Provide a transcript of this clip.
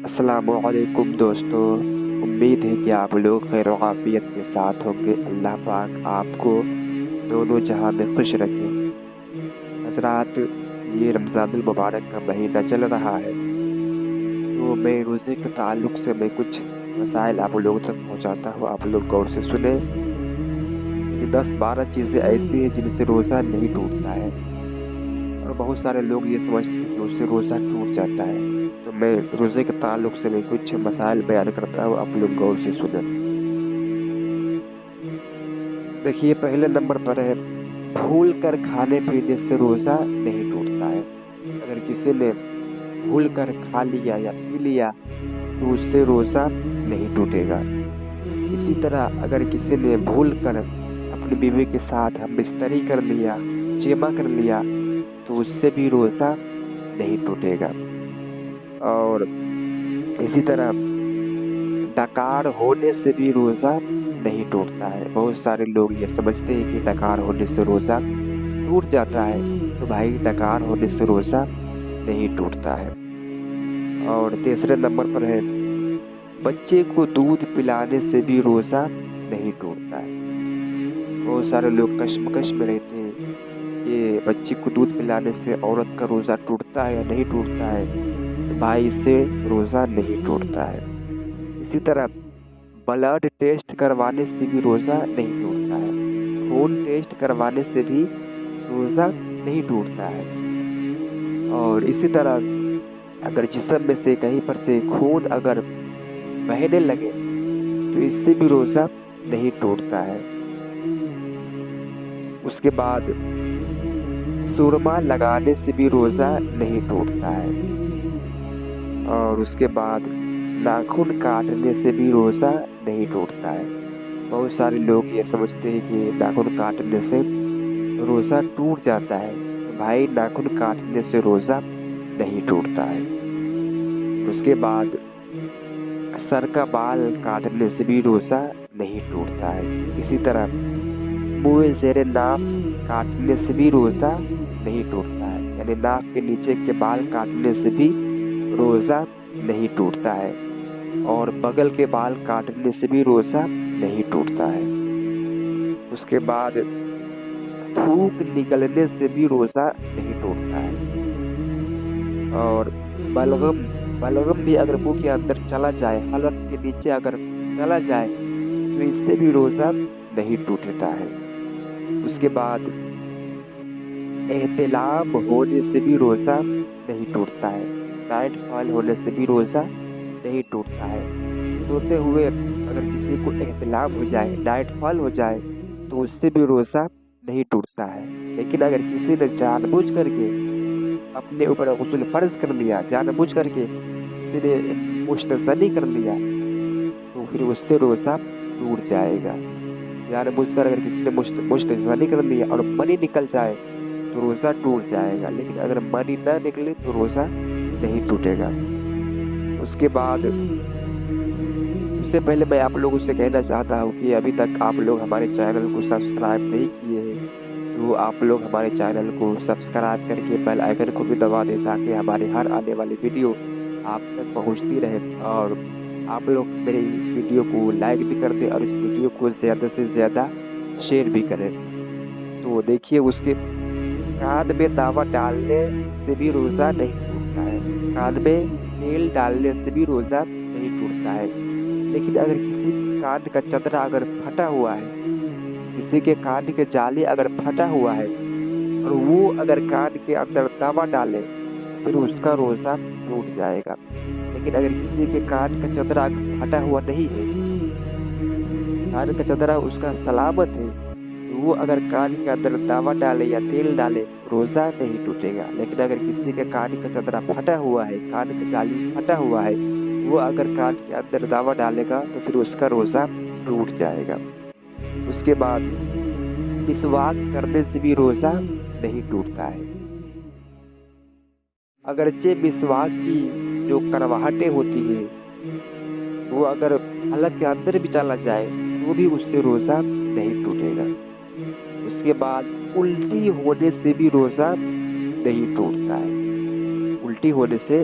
السلام علیکم دوستو، امید ہے کہ آپ لوگ خیر و عافیت کے ساتھ ہوں گے۔ اللہ پاک آپ کو دونوں جہاں میں خوش رکھے۔ حضرات، یہ رمضان المبارک کا مہینہ چل رہا ہے، تو میں روزے کے تعلق سے میں کچھ مسائل آپ لوگوں تک پہنچاتا ہوں، آپ لوگ غور سے سنیں۔ 10-12 چیزیں ایسی ہیں جن سے روزہ نہیں ٹوٹتا ہے، اور بہت سارے لوگ یہ سمجھتے ہیں کہ اس سے روزہ ٹوٹ جاتا ہے۔ تو میں روزے کے تعلق سے میں کچھ مسائل بیان کرتا ہوں، آپ لوگ غور سے سنیں۔ دیکھیے، پہلے نمبر پر ہے، بھول کر کھانے پینے سے روزہ نہیں ٹوٹتا ہے۔ اگر کسی نے بھول کر کھا لیا یا پی لیا تو اس سے روزہ نہیں ٹوٹے گا۔ اسی طرح اگر کسی نے بھول کر اپنی بیوی کے ساتھ ہم بستری کر لیا، جمع کر لیا، تو اس سے بھی روزہ نہیں ٹوٹے گا۔ اور اسی طرح ڈکار ہونے سے بھی روزہ نہیں ٹوٹتا ہے۔ بہت سارے لوگ یہ سمجھتے ہیں کہ ڈکار ہونے سے روزہ ٹوٹ جاتا ہے، تو بھائی ڈکار ہونے سے روزہ نہیں ٹوٹتا ہے۔ اور تیسرے نمبر پر ہے، بچے کو دودھ پلانے سے بھی روزہ نہیں ٹوٹتا ہے۔ بہت سارے لوگ کشمکش میں رہتے ہیں کہ بچے کو دودھ پلانے سے عورت کا روزہ ٹوٹتا ہے یا نہیں ٹوٹتا ہے، تو بھائی اس سے روزہ نہیں ٹوٹتا ہے۔ اسی طرح بلڈ ٹیسٹ کروانے سے بھی روزہ نہیں ٹوٹتا ہے، خون ٹیسٹ کروانے سے بھی روزہ نہیں ٹوٹتا ہے۔ اور اسی طرح اگر جسم میں سے کہیں پر سے خون اگر بہنے لگے تو اس سے بھی روزہ نہیں ٹوٹتا ہے۔ اس کے بعد سرما لگانے سے بھی روزہ نہیں ٹوٹتا ہے۔ اور اس کے بعد ناخن کاٹنے سے بھی روزہ نہیں ٹوٹتا ہے۔ بہت سارے لوگ یہ سمجھتے ہیں کہ ناخن کاٹنے سے روزہ ٹوٹ جاتا ہے، تو بھائی ناخن کاٹنے سے روزہ نہیں ٹوٹتا ہے۔ اس کے بعد سر کا بال کاٹنے سے بھی روزہ نہیں ٹوٹتا ہے۔ اسی طرح منہ زیر ناف کاٹنے سے بھی روزہ نہیں ٹوٹتا ہے، یعنی ناف کے نیچے کے بال کاٹنے سے بھی روزہ نہیں ٹوٹتا ہے۔ اور بغل کے بال کاٹنے سے بھی روزہ نہیں ٹوٹتا ہے۔ اس کے بعد تھوک نکلنے سے بھی روزہ نہیں ٹوٹتا ہے۔ اور بلغم بھی اگر منہ کے اندر چلا جائے، حلق کے نیچے اگر چلا جائے تو اس سے بھی روزہ نہیں ٹوٹتا ہے۔ اس کے بعد احتلام ہونے سے بھی روزہ نہیں ٹوٹتا ہے، نائٹ فال ہونے سے بھی روزہ نہیں ٹوٹتا ہے۔ سوتے ہوئے اگر کسی کو احتلام ہو جائے، نائٹ فال ہو جائے، تو اس سے بھی روزہ نہیں ٹوٹتا ہے۔ لیکن اگر کسی نے جان بوجھ کر کے اپنے اوپر غسل فرض کر لیا، جان بوجھ کر کے کسی نے مستثنی کر لیا، تو پھر اس سے روزہ ٹوٹ جائے گا۔ جان بوجھ کر اگر کسی نے مستثنی کر لیا اور منی نکل جائے تو روزہ ٹوٹ جائے گا، لیکن اگر منی نہ نکلے تو روزہ نہیں ٹوٹے گا۔ اس کے بعد اس سے پہلے میں آپ لوگوں سے کہنا چاہتا ہوں کہ ابھی تک آپ لوگ ہمارے چینل کو سبسکرائب نہیں کیے ہیں، تو آپ لوگ ہمارے چینل کو سبسکرائب کر کے بیل آئیکن کو بھی دبا دیں، تاکہ ہماری ہر آنے والی ویڈیو آپ تک پہنچتی رہے۔ اور آپ لوگ میرے اس ویڈیو کو لائک بھی کر دیں اور اس ویڈیو کو زیادہ سے زیادہ شیئر بھی کریں۔ تو دیکھیے، اس کے کان میں داوا ڈالنے سے بھی روزہ نہیں ٹوٹتا ہے، کان میں تیل ڈالنے سے بھی روزہ نہیں ٹوٹتا ہے۔ لیکن اگر کسی کے کان کا چترا اگر پھٹا ہوا ہے، کسی کے کان کے جالی اگر پھٹا ہوا ہے اور وہ اگر کان کے اندر دوا ڈالے تو پھر اس کا روزہ ٹوٹ جائے گا۔ لیکن اگر کسی کے کان کا چترا پھٹا ہوا نہیں ہے، کان کا چترا اس کا سلامت ہے، تو وہ اگر کان کے اندر دوا ڈالے یا تیل ڈالے روزہ نہیں ٹوٹے گا۔ لیکن اگر کسی کے کان کا چترا پھٹا ہوا ہے، کان کا جالی پھٹا ہوا ہے، وہ اگر کان کے اندر دوا ڈالے گا تو پھر اس کا روزہ ٹوٹ جائے گا۔ اس کے بعد مسواک کرنے سے بھی روزہ نہیں ٹوٹتا ہے۔ اگرچہ مسواک کی جو کرواہٹیں ہوتی ہیں وہ اگر حلق کے اندر بھی چلا جائے تو بھی اس سے روزہ نہیں ٹوٹے گا۔ اس کے بعد الٹی ہونے سے بھی روزہ نہیں ٹوٹتا ہے۔ الٹی ہونے سے